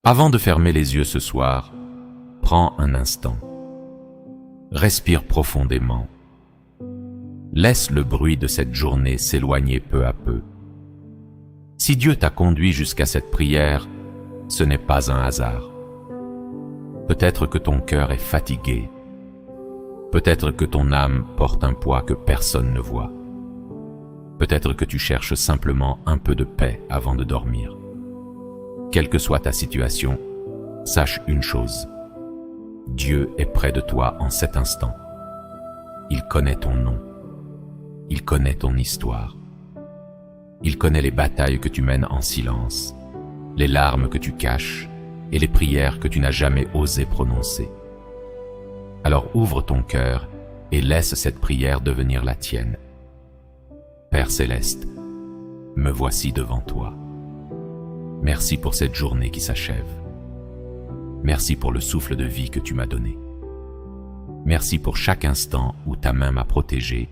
Avant de fermer les yeux ce soir, prends un instant. Respire profondément. Laisse le bruit de cette journée s'éloigner peu à peu. Si Dieu t'a conduit jusqu'à cette prière, ce n'est pas un hasard. Peut-être que ton cœur est fatigué. Peut-être que ton âme porte un poids que personne ne voit. Peut-être que tu cherches simplement un peu de paix avant de dormir. Quelle que soit ta situation, sache une chose. Dieu est près de toi en cet instant. Il connaît ton nom. Il connaît ton histoire. Il connaît les batailles que tu mènes en silence, les larmes que tu caches et les prières que tu n'as jamais osé prononcer. Alors ouvre ton cœur et laisse cette prière devenir la tienne. Père céleste, me voici devant toi. Merci pour cette journée qui s'achève. Merci pour le souffle de vie que tu m'as donné. Merci pour chaque instant où ta main m'a protégé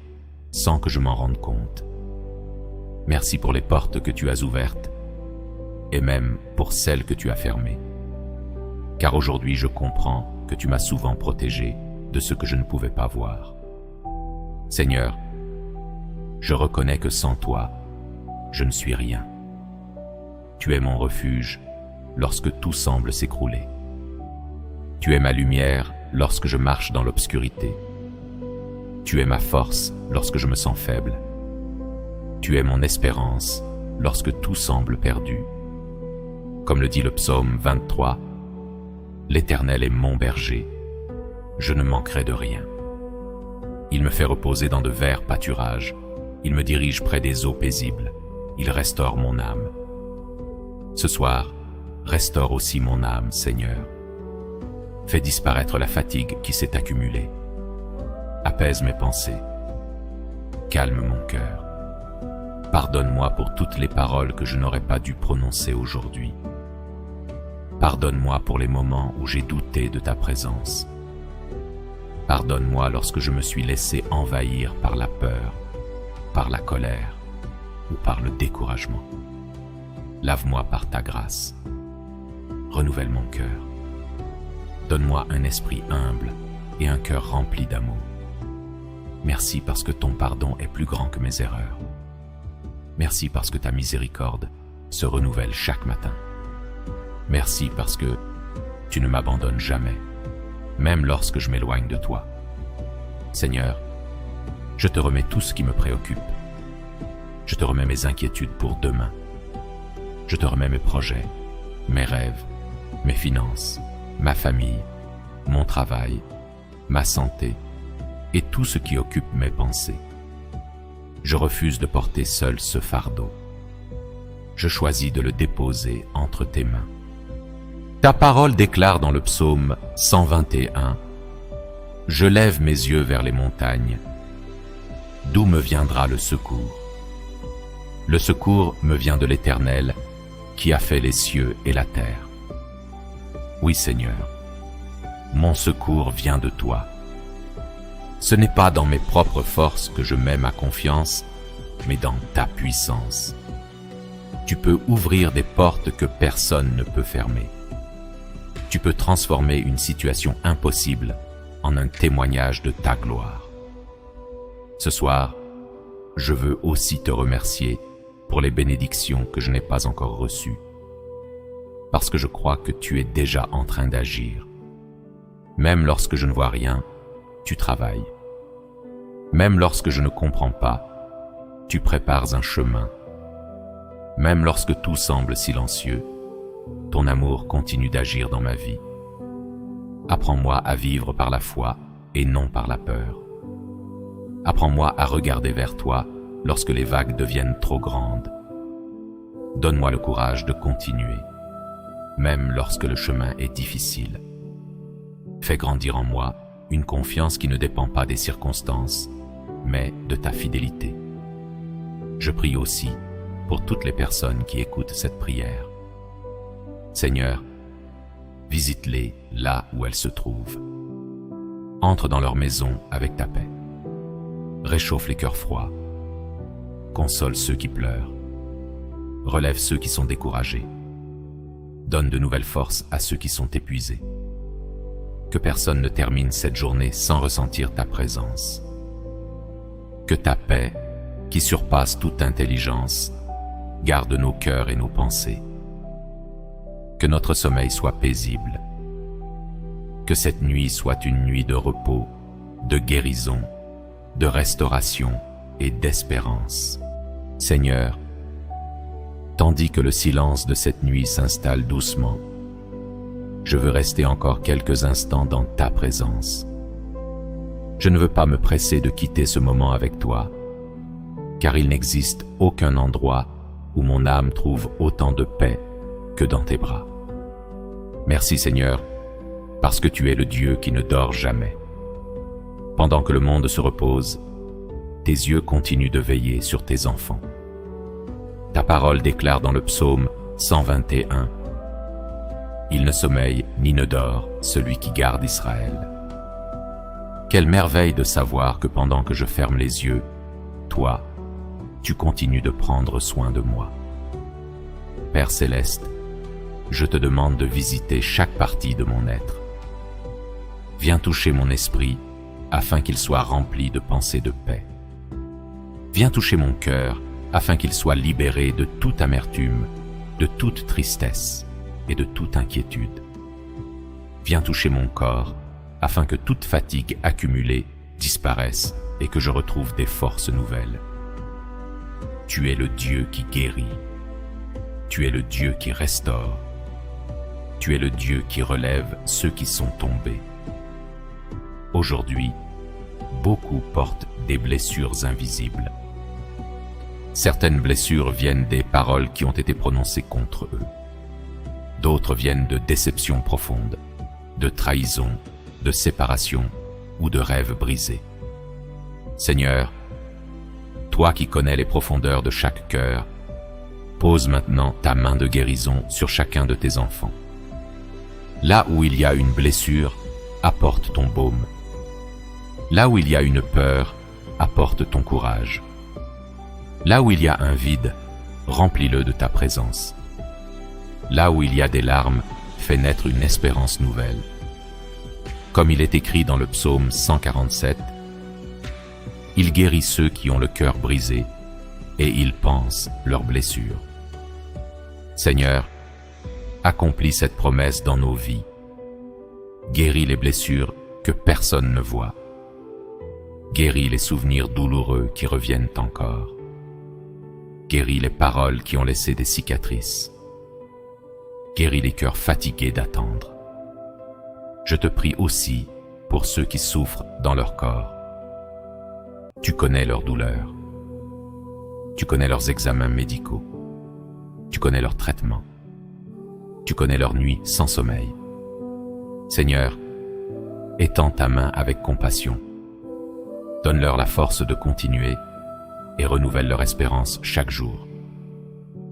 sans que je m'en rende compte. Merci pour les portes que tu as ouvertes et même pour celles que tu as fermées. Car aujourd'hui je comprends que tu m'as souvent protégé de ce que je ne pouvais pas voir. Seigneur, je reconnais que sans toi, je ne suis rien. Tu es mon refuge lorsque tout semble s'écrouler. Tu es ma lumière lorsque je marche dans l'obscurité. Tu es ma force lorsque je me sens faible. Tu es mon espérance lorsque tout semble perdu. Comme le dit le psaume 23, « L'Éternel est mon berger, je ne manquerai de rien. Il me fait reposer dans de verts pâturages, il me dirige près des eaux paisibles, il restaure mon âme. » Ce soir, restaure aussi mon âme, Seigneur. Fais disparaître la fatigue qui s'est accumulée. Apaise mes pensées. Calme mon cœur. Pardonne-moi pour toutes les paroles que je n'aurais pas dû prononcer aujourd'hui. Pardonne-moi pour les moments où j'ai douté de ta présence. Pardonne-moi lorsque je me suis laissé envahir par la peur, par la colère ou par le découragement. Lave-moi par ta grâce. Renouvelle mon cœur. Donne-moi un esprit humble et un cœur rempli d'amour. Merci parce que ton pardon est plus grand que mes erreurs. Merci parce que ta miséricorde se renouvelle chaque matin. Merci parce que tu ne m'abandonnes jamais, même lorsque je m'éloigne de toi. Seigneur, je te remets tout ce qui me préoccupe. Je te remets mes inquiétudes pour demain. Je te remets mes projets, mes rêves, mes finances, ma famille, mon travail, ma santé et tout ce qui occupe mes pensées. Je refuse de porter seul ce fardeau. Je choisis de le déposer entre tes mains. Ta parole déclare dans le psaume 121 « Je lève mes yeux vers les montagnes. D'où me viendra le secours? Le secours me vient de l'Éternel, qui a fait les cieux et la terre. Oui, Seigneur, mon secours vient de toi. Ce n'est pas dans mes propres forces que je mets ma confiance, mais dans ta puissance. Tu peux ouvrir des portes que personne ne peut fermer. Tu peux transformer une situation impossible en un témoignage de ta gloire. Ce soir, je veux aussi te remercier pour les bénédictions que je n'ai pas encore reçues, parce que je crois que tu es déjà en train d'agir. Même lorsque je ne vois rien, tu travailles. Même lorsque je ne comprends pas, tu prépares un chemin. Même lorsque tout semble silencieux, ton amour continue d'agir dans ma vie. Apprends-moi à vivre par la foi et non par la peur. Apprends-moi à regarder vers toi lorsque les vagues deviennent trop grandes. Donne-moi le courage de continuer, même lorsque le chemin est difficile. Fais grandir en moi une confiance qui ne dépend pas des circonstances, mais de ta fidélité. Je prie aussi pour toutes les personnes qui écoutent cette prière. Seigneur, visite-les là où elles se trouvent. Entre dans leur maison avec ta paix. Réchauffe les cœurs froids. Console ceux qui pleurent. Relève ceux qui sont découragés. donne de nouvelles forces à ceux qui sont épuisés. Que personne ne termine cette journée sans ressentir ta présence. Que ta paix, qui surpasse toute intelligence, garde nos cœurs et nos pensées. Que notre sommeil soit paisible. Que cette nuit soit une nuit de repos, de guérison, de restauration et d'espérance. Seigneur, tandis que le silence de cette nuit s'installe doucement, je veux rester encore quelques instants dans ta présence. Je ne veux pas me presser de quitter ce moment avec toi, car il n'existe aucun endroit où mon âme trouve autant de paix que dans tes bras. Merci Seigneur, parce que tu es le Dieu qui ne dort jamais. Pendant que le monde se repose, tes yeux continuent de veiller sur tes enfants. Ta parole déclare dans le psaume 121 « Il ne sommeille ni ne dort celui qui garde Israël ». Quelle merveille de savoir que pendant que je ferme les yeux, toi, tu continues de prendre soin de moi. Père céleste, je te demande de visiter chaque partie de mon être. Viens toucher mon esprit afin qu'il soit rempli de pensées de paix. Viens toucher mon cœur afin qu'il soit libéré de toute amertume, de toute tristesse et de toute inquiétude. Viens toucher mon corps afin que toute fatigue accumulée disparaisse et que je retrouve des forces nouvelles. Tu es le Dieu qui guérit. Tu es le Dieu qui restaure. Tu es le Dieu qui relève ceux qui sont tombés. Aujourd'hui, beaucoup portent des blessures invisibles. Certaines blessures viennent des paroles qui ont été prononcées contre eux. D'autres viennent de déceptions profondes, de trahison, de séparation ou de rêves brisés. Seigneur, toi qui connais les profondeurs de chaque cœur, pose maintenant ta main de guérison sur chacun de tes enfants. Là où il y a une blessure, apporte ton baume. Là où il y a une peur, apporte ton courage. Là où il y a un vide, remplis-le de ta présence. Là où il y a des larmes, fais naître une espérance nouvelle. Comme il est écrit dans le psaume 147, « Il guérit ceux qui ont le cœur brisé, et il pense leurs blessures. » Seigneur, accomplis cette promesse dans nos vies. Guéris les blessures que personne ne voit. Guéris les souvenirs douloureux qui reviennent encore. Guéris les paroles qui ont laissé des cicatrices. Guéris les cœurs fatigués d'attendre. Je te prie aussi pour ceux qui souffrent dans leur corps. Tu connais leurs douleurs. Tu connais leurs examens médicaux. Tu connais leurs traitements. Tu connais leurs nuits sans sommeil. Seigneur, étends ta main avec compassion. Donne-leur la force de continuer et renouvelle leur espérance chaque jour.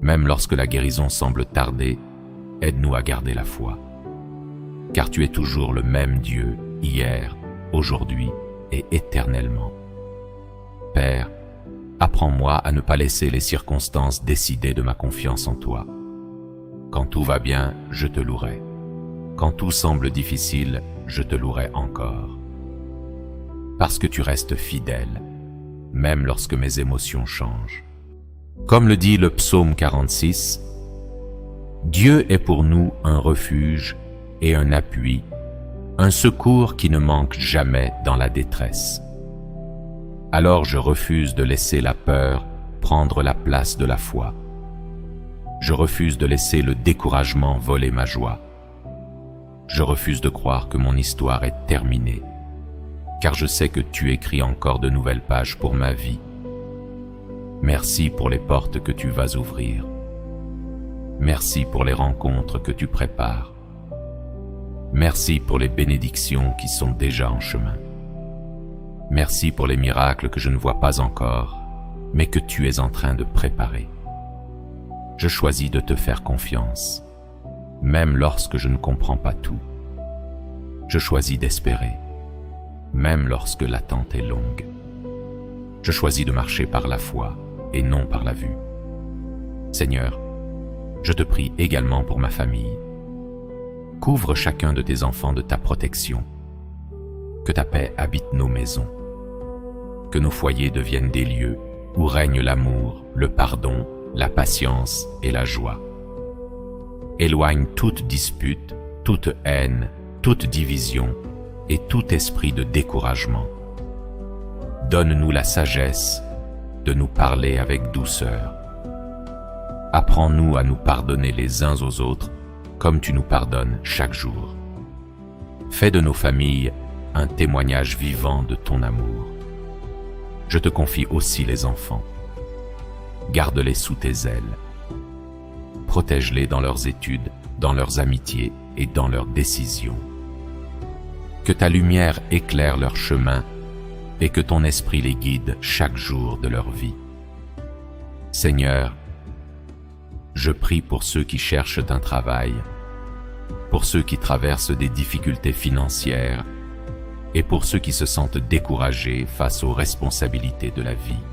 Même lorsque la guérison semble tarder, aide-nous à garder la foi. Car tu es toujours le même Dieu, hier, aujourd'hui et éternellement. Père, apprends-moi à ne pas laisser les circonstances décider de ma confiance en toi. Quand tout va bien, je te louerai. Quand tout semble difficile, je te louerai encore. Parce que tu restes fidèle, même lorsque mes émotions changent. Comme le dit le psaume 46, « Dieu est pour nous un refuge et un appui, un secours qui ne manque jamais dans la détresse. » Alors je refuse de laisser la peur prendre la place de la foi. Je refuse de laisser le découragement voler ma joie. Je refuse de croire que mon histoire est terminée, car je sais que tu écris encore de nouvelles pages pour ma vie. Merci pour les portes que tu vas ouvrir. Merci pour les rencontres que tu prépares. Merci pour les bénédictions qui sont déjà en chemin. Merci pour les miracles que je ne vois pas encore, mais que tu es en train de préparer. Je choisis de te faire confiance, même lorsque je ne comprends pas tout. Je choisis d'espérer, même lorsque l'attente est longue. Je choisis de marcher par la foi et non par la vue. Seigneur, je te prie également pour ma famille, Couvre chacun de tes enfants de ta protection. Que ta paix habite nos maisons. Que nos foyers deviennent des lieux où règne l'amour, le pardon, la patience et la joie. Éloigne toute dispute, toute haine, toute division et tout esprit de découragement. Donne-nous la sagesse de nous parler avec douceur. Apprends-nous à nous pardonner les uns aux autres comme tu nous pardonnes chaque jour. Fais de nos familles un témoignage vivant de ton amour. Je te confie aussi les enfants. Garde-les sous tes ailes. Protège-les dans leurs études, dans leurs amitiés et dans leurs décisions. Que ta lumière éclaire leur chemin et que ton esprit les guide chaque jour de leur vie. Seigneur, je prie pour ceux qui cherchent un travail, pour ceux qui traversent des difficultés financières et pour ceux qui se sentent découragés face aux responsabilités de la vie.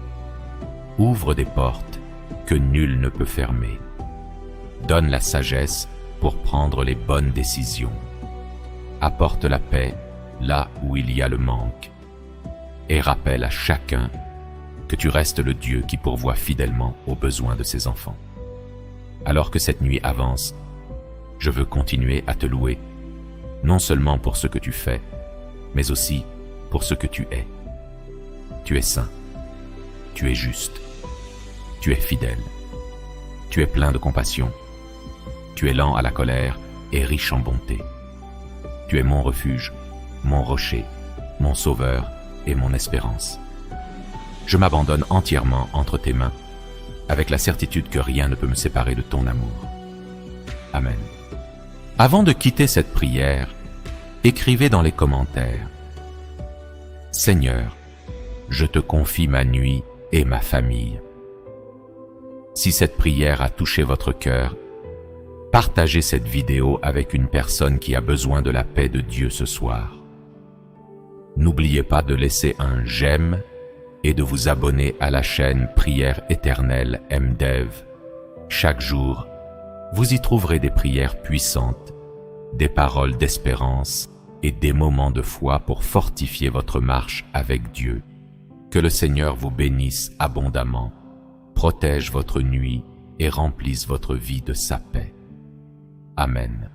Ouvre des portes que nul ne peut fermer. Donne la sagesse pour prendre les bonnes décisions. Apporte la paix là où il y a le manque. Et rappelle à chacun que tu restes le Dieu qui pourvoit fidèlement aux besoins de ses enfants. Alors que cette nuit avance, je veux continuer à te louer, non seulement pour ce que tu fais, mais aussi pour ce que tu es. Tu es saint, tu es juste, tu es fidèle, tu es plein de compassion, tu es lent à la colère et riche en bonté. Tu es mon refuge, mon rocher, mon sauveur et mon espérance. Je m'abandonne entièrement entre tes mains, avec la certitude que rien ne peut me séparer de ton amour. Amen. Avant de quitter cette prière, écrivez dans les commentaires: Seigneur, je te confie ma nuit et ma famille. Si cette prière a touché votre cœur, partagez cette vidéo avec une personne qui a besoin de la paix de Dieu ce soir. N'oubliez pas de laisser un j'aime et de vous abonner à la chaîne Prière Éternelle MDev. Chaque jour, vous y trouverez des prières puissantes, des paroles d'espérance et des moments de foi pour fortifier votre marche avec Dieu. Que le Seigneur vous bénisse abondamment, protège votre nuit et remplisse votre vie de sa paix. Amen.